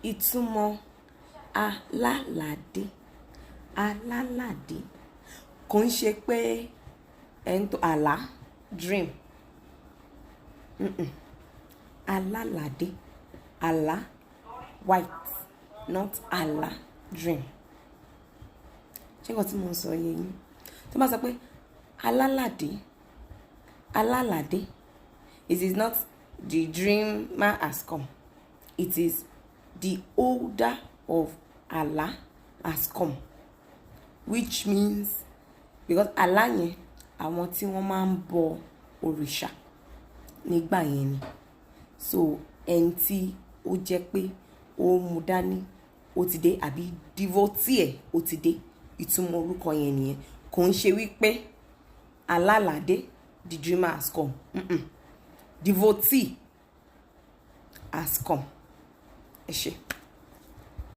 ìtumọ̀ alálàdé alálàdé kò ń ṣe pé àlá dream alálàdé àlá white not àlá dream. ṣé nǹkan tí mo ń sọ yé yín? tó bá sọ pé alálàdé alálàdé, it is not the dreamer has come, it is the holder of àlá has come, which means because àlá yẹn àwọn tí wọ́n máa ń bọ òrìṣà nígbà yẹn ni, so ẹni tí ó jẹ́ pé ó mú dání ó ti dé àbí devotee ẹ̀ ó ti dé, ìtumọ̀ orúkọ yẹn nìyẹn. kò ń ṣe wípé alálàdé the dreamer has come, devotee has come. ẹ ṣé.